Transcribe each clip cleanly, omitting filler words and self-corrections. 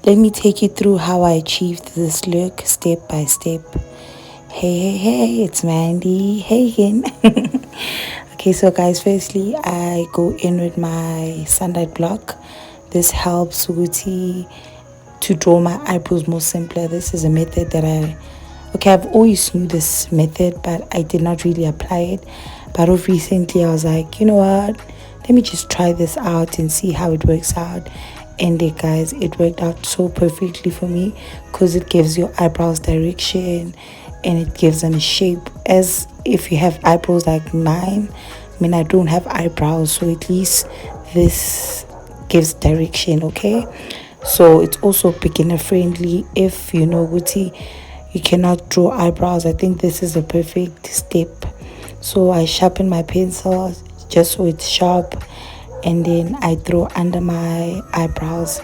Let me take you through how I achieved this look step by step. Hey, it's Mandy. Hey again. Okay, so guys, firstly, I go in with my sunlight block. This helps Wuti to draw my eyebrows more simpler. This is a method that I've always knew this method, but I did not really apply it. But of recently, I was like, you know what? Let me just try this out and see how it works out. And guys, it worked out so perfectly for me because it gives your eyebrows direction and it gives them a shape. As if you have eyebrows like mine, I mean, I don't have eyebrows, so at least this gives direction. Okay, so it's also beginner friendly. If you know Wuti, you cannot draw eyebrows, I think this is a perfect step. So I sharpen my pencil just so it's sharp, and then I draw under my eyebrows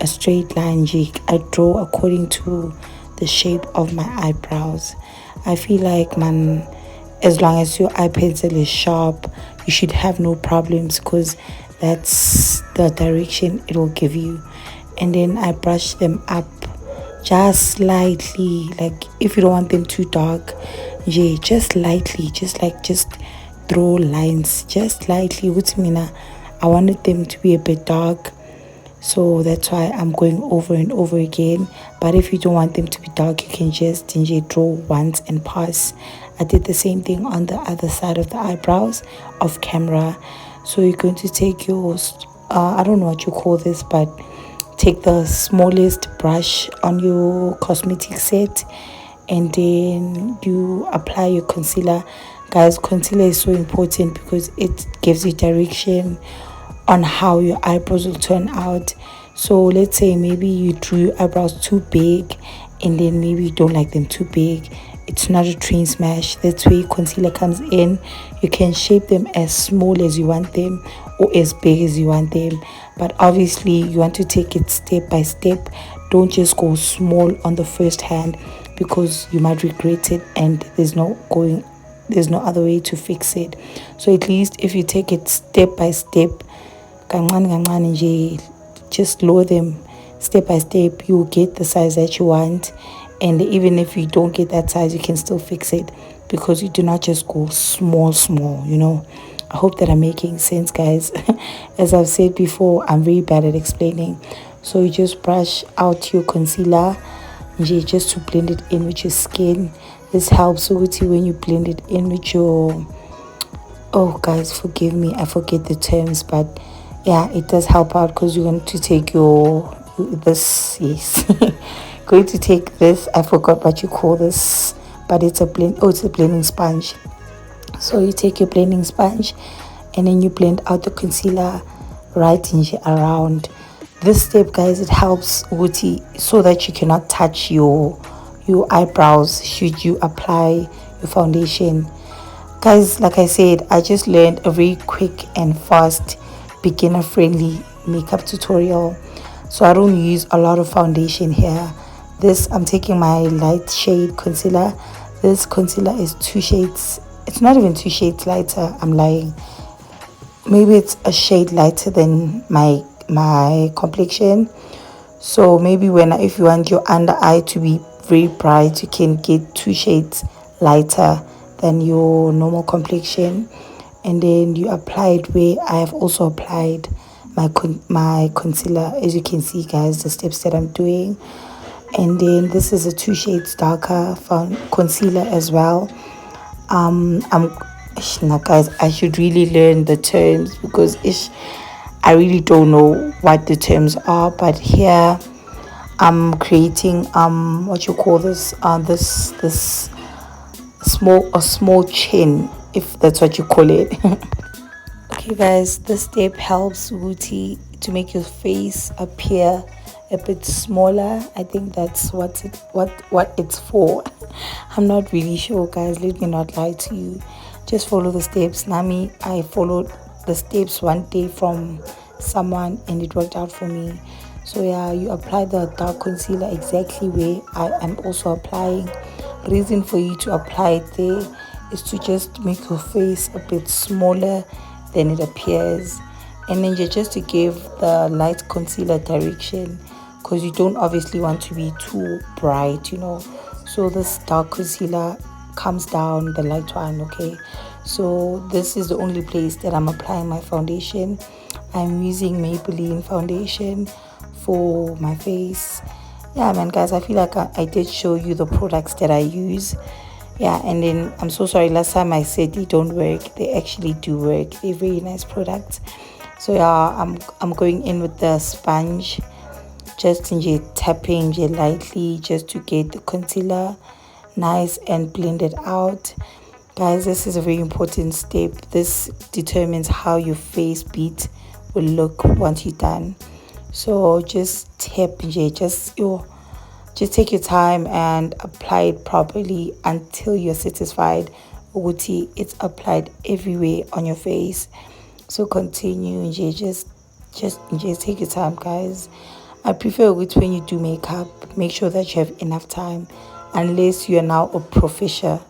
a straight line jig. I draw according to the shape of my eyebrows. I feel like, man, as long as your eye pencil is sharp, you should have no problems because that's the direction it will give you. And then I brush them up just slightly, like if you don't want them too dark, yeah, just lightly, just draw lines just lightly. Which mean I wanted them to be a bit dark, so that's why I'm going over and over again. But if you don't want them to be dark, you can just draw once and pass. I did the same thing on the other side of the eyebrows off camera. So you're going to take your I don't know what you call this, but take the smallest brush on your cosmetic set, and then you apply your concealer. Guys, concealer is so important because it gives you direction on how your eyebrows will turn out. So let's say maybe you drew your eyebrows too big, and then maybe you don't like them too big. It's not a train smash. That's where concealer comes in. You can shape them as small as you want them or as big as you want them, but obviously you want to take it step by step. Don't just go small on the first hand because you might regret it, and there's no other way to fix it. So at least if you take it step by step, just lower them step by step, you will get the size that you want. And even if you don't get that size, you can still fix it because you do not just go small, I hope that I'm making sense, guys. As I've said before, I'm very bad at explaining. So you just brush out your concealer just to blend it in with your skin. This helps with you when you blend it in with your, oh guys, forgive me, I forget the terms, but yeah, it does help out because you're going to take yes going to take this, I forgot what you call this, but it's a blending sponge. So you take your blending sponge and then you blend out the concealer right around. This step, guys, it helps Wuti so that you cannot touch your eyebrows should you apply your foundation. Guys, like I said, I just learned a very quick and fast beginner friendly makeup tutorial, so I don't use a lot of foundation here. I'm taking my light shade concealer. This concealer is 2 shades, it's not even 2 shades lighter, I'm lying, maybe it's a shade lighter than my complexion. So maybe if you want your under eye to be very bright, you can get 2 shades lighter than your normal complexion, and then you apply it where I have also applied my concealer, as you can see, guys, the steps that I'm doing. And then this is a 2 shades darker concealer as well. Now guys, I should really learn the terms because I really don't know what the terms are, but here I'm creating what you call this this small chin, if that's what you call it. Okay guys, this step helps Wuti to make your face appear a bit smaller. I think that's what it's for. I'm not really sure, guys, let me not lie to you. Just follow the steps. Nami, I followed the steps one day from someone and it worked out for me. So yeah, you apply the dark concealer exactly where I am also applying. Reason for you to apply it there is to just make your face a bit smaller than it appears, and then just to give the light concealer direction, because you don't obviously want to be too bright, you know. So this dark concealer comes down the light one, okay. So this is the only place that I'm applying my foundation. I'm using Maybelline foundation for my face. Yeah, man, guys, I feel like I did show you the products that I use. Yeah, and then I'm so sorry, last time I said they don't work. They actually do work. They're very nice products. So yeah, I'm going in with the sponge, just tapping lightly, just to get the concealer nice and blended out. Guys, this is a very important step. This determines how your face beat will look once you're done. So just tap, just take your time and apply it properly until you're satisfied. Uguti, it's applied everywhere on your face. So continue, just take your time, guys. I prefer it when you do makeup. Make sure that you have enough time, unless you are now a professional.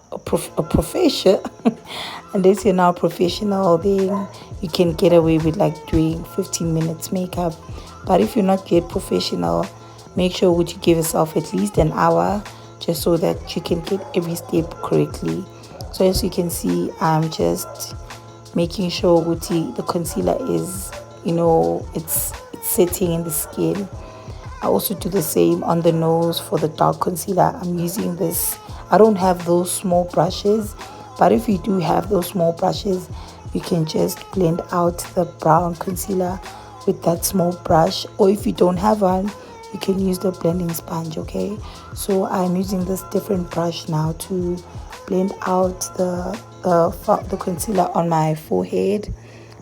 Unless you're now a professional, then you can get away with like doing 15 minutes makeup. But if you're not yet professional, make sure you give yourself at least an hour, just so that you can get every step correctly. So as you can see, I'm just making sure the concealer is, it's setting in the skin. I also do the same on the nose for the dark concealer. I'm using this. I don't have those small brushes, but if you do have those small brushes, you can just blend out the brown concealer with that small brush. Or if you don't have one, you can use the blending sponge, okay? So I'm using this different brush now to blend out the concealer on my forehead.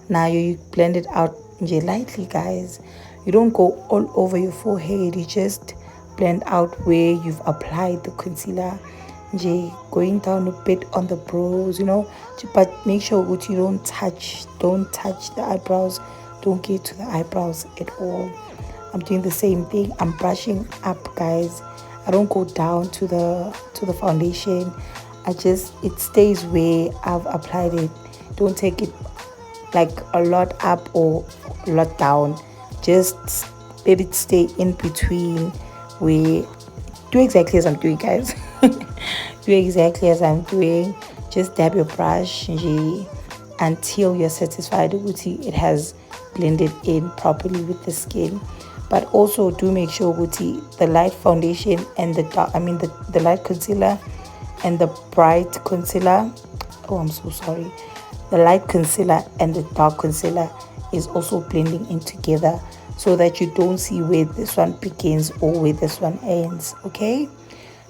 Now you blend it out lightly, guys. You don't go all over your forehead. You just blend out where you've applied the concealer. Going down a bit on the brows, but make sure that you don't touch the eyebrows. Don't get to the eyebrows at all. I'm doing the same thing. I'm brushing up, guys. I don't go down to the foundation. It stays where I've applied it. Don't take it like a lot up or a lot down. Just let it stay in between. Do exactly as I'm doing, guys. Do exactly as I'm doing. Just dab your brush until you're satisfied with it has blended in properly with the skin. But also do make sure the light foundation and the light concealer and the bright concealer, I'm so sorry, the light concealer and the dark concealer is also blending in together, so that you don't see where this one begins or where this one ends. Okay,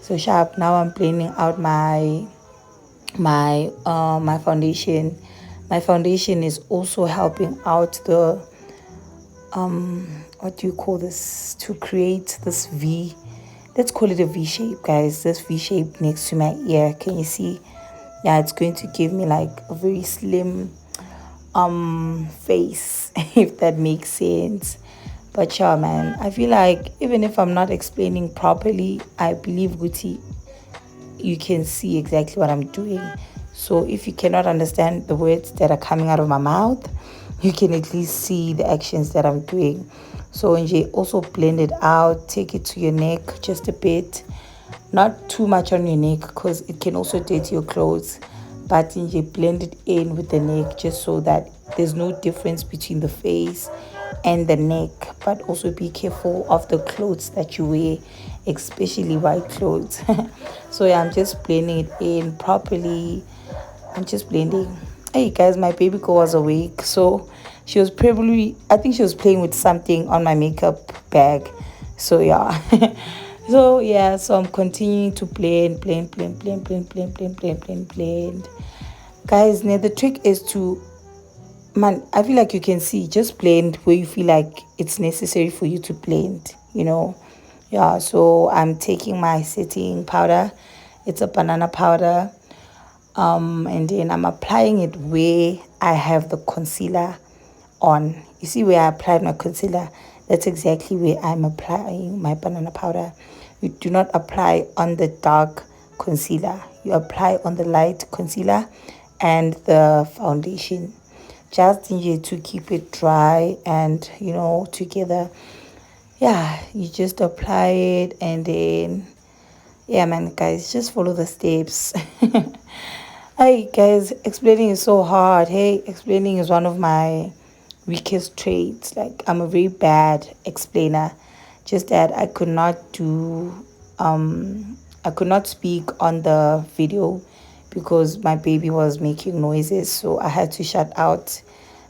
so sharp. Now I'm blending out my foundation. My foundation is also helping out the what do you call this, to create this V. Let's call it a V shape, guys. This V shape next to my ear, can you see? Yeah, it's going to give me like a very slim face, if that makes sense. But yeah, man, I feel like even if I'm not explaining properly, I believe Guti, you can see exactly what I'm doing. So if you cannot understand the words that are coming out of my mouth, you can at least see the actions that I'm doing. So also blend it out. Take it to your neck just a bit, not too much on your neck, because it can also dirty your clothes. But blend it in with the neck, just so that there's no difference between the face and the neck. But also be careful of the clothes that you wear, especially white clothes. So yeah, I'm just blending it in properly. I'm just blending. Hey guys, my baby girl was awake, so she was I think she was playing with something on my makeup bag. So yeah. So I'm continuing to blend. Guys, now the trick is to, man, I feel like you can see, just blend where you feel like it's necessary for you to blend, Yeah, so I'm taking my setting powder. It's a banana powder. And then I'm applying it where I have the concealer on. You see where I applied my concealer? That's exactly where I'm applying my banana powder. You do not apply on the dark concealer. You apply on the light concealer and the foundation. Just to keep it dry and, together. yeah, you just apply it, and then yeah, man, guys, just follow the steps. Hey guys, explaining is so hard. Hey, explaining is one of my weakest traits. Like, I'm a very bad explainer. Just that I could not speak on the video because my baby was making noises, so I had to shut out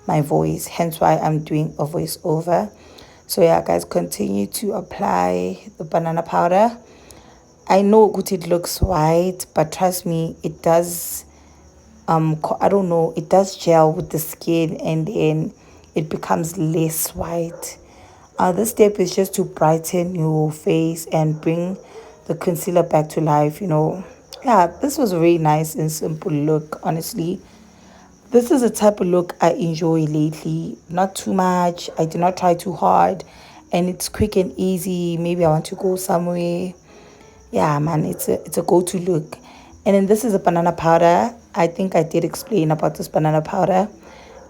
my voice, hence why I'm doing a voiceover. So yeah, guys, continue to apply the banana powder. I know it looks white, but trust me, it does. I don't know, it does gel with the skin, and then it becomes less white. This step is just to brighten your face and bring the concealer back to life. Yeah, this was a very nice and simple look, honestly. This is a type of look I enjoy lately. Not too much. I do not try too hard, and it's quick and easy. Maybe I want to go somewhere. Yeah, man, it's a go-to look. And then this is a banana powder. I think I did explain about this banana powder.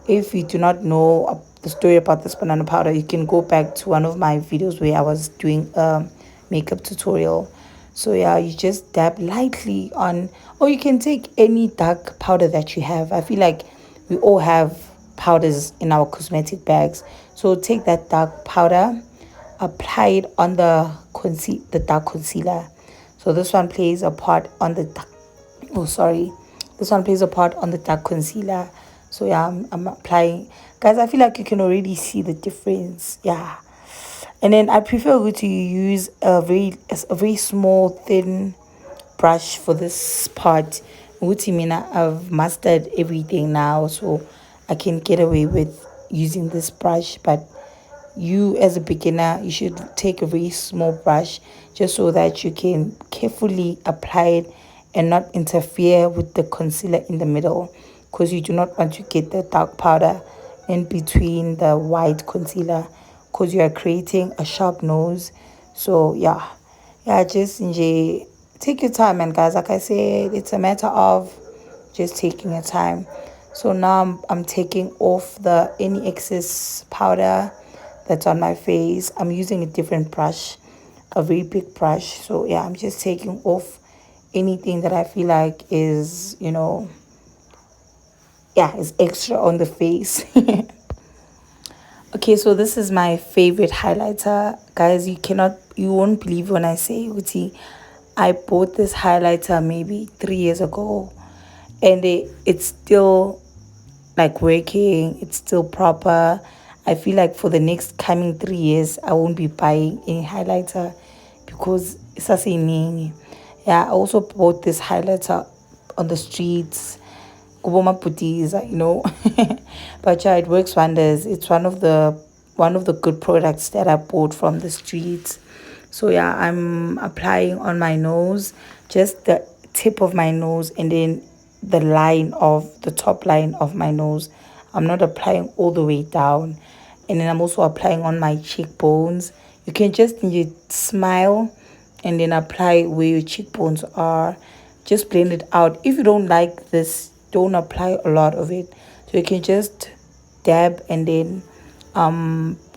If you do not know the story about this banana powder, you can go back to one of my videos where I was doing a makeup tutorial. So yeah, you just dab lightly on, or you can take any dark powder that you have. I feel like we all have powders in our cosmetic bags. So take that dark powder, apply it on the dark concealer. So this one plays a part on the dark, oh sorry, this one plays a part on the dark concealer. So yeah, I'm applying, guys. I feel like you can already see the difference. Yeah, and then I prefer to use a very small thin brush for this part. Uti mina, I've mastered everything now, so I can get away with using this brush. But you, as a beginner, you should take a very small brush, just so that you can carefully apply it and not interfere with the concealer in the middle, because you do not want to get the dark powder in between the white concealer, because you are creating a sharp nose. So yeah, just enjoy, take your time, and guys, like I said, it's a matter of just taking your time. So now I'm taking off the any excess powder that's on my face. I'm using a different brush, a very big brush. So yeah, I'm just taking off anything that I feel like is, yeah, is extra on the face. Okay, so this is my favorite highlighter. Guys, you won't believe when I say, Uti, I bought this highlighter maybe 3 years ago, and it's still like working, it's still proper. I feel like for the next coming 3 years, I won't be buying any highlighter because it's a saying. Yeah, I also bought this highlighter on the streets, kuboma putis. But yeah, it works wonders. It's one of the good products that I bought from the streets. So yeah, I'm applying on my nose, just the tip of my nose, and then the top line of my nose. I'm not applying all the way down. And then I'm also applying on my cheekbones. You can just smile and then apply where your cheekbones are. Just blend it out. If you don't like this, don't apply a lot of it. So you can just dab, and then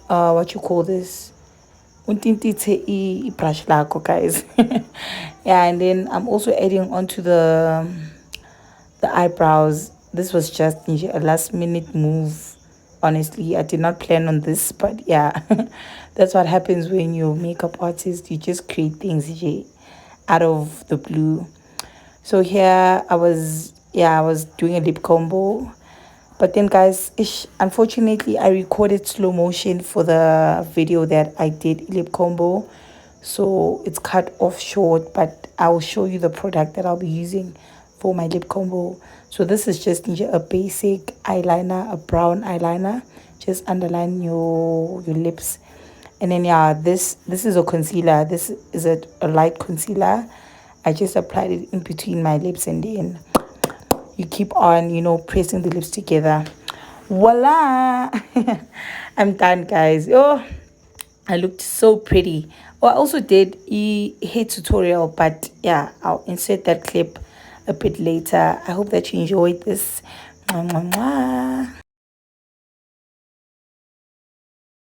what you call this, untintithe brush lakho, guys. Yeah, and then I'm also adding onto the eyebrows. This was just a last minute move. Honestly, I did not plan on this, but yeah, that's what happens when you're a makeup artist. You just create things out of the blue. So here I was doing a lip combo. But then, guys, unfortunately, I recorded slow motion for the video that I did lip combo. So it's cut off short, but I will show you the product that I'll be using for my lip combo. So this is just a basic eyeliner, a brown eyeliner. Just underline your lips. And then yeah, this is a concealer. This is a light concealer. I just applied it in between my lips, and then you keep on, pressing the lips together. Voila. I'm done, guys. Oh, I looked so pretty. Oh, I also did a hair tutorial, but yeah, I'll insert that clip a bit later. I hope that you enjoyed this. Mwah, mwah, mwah.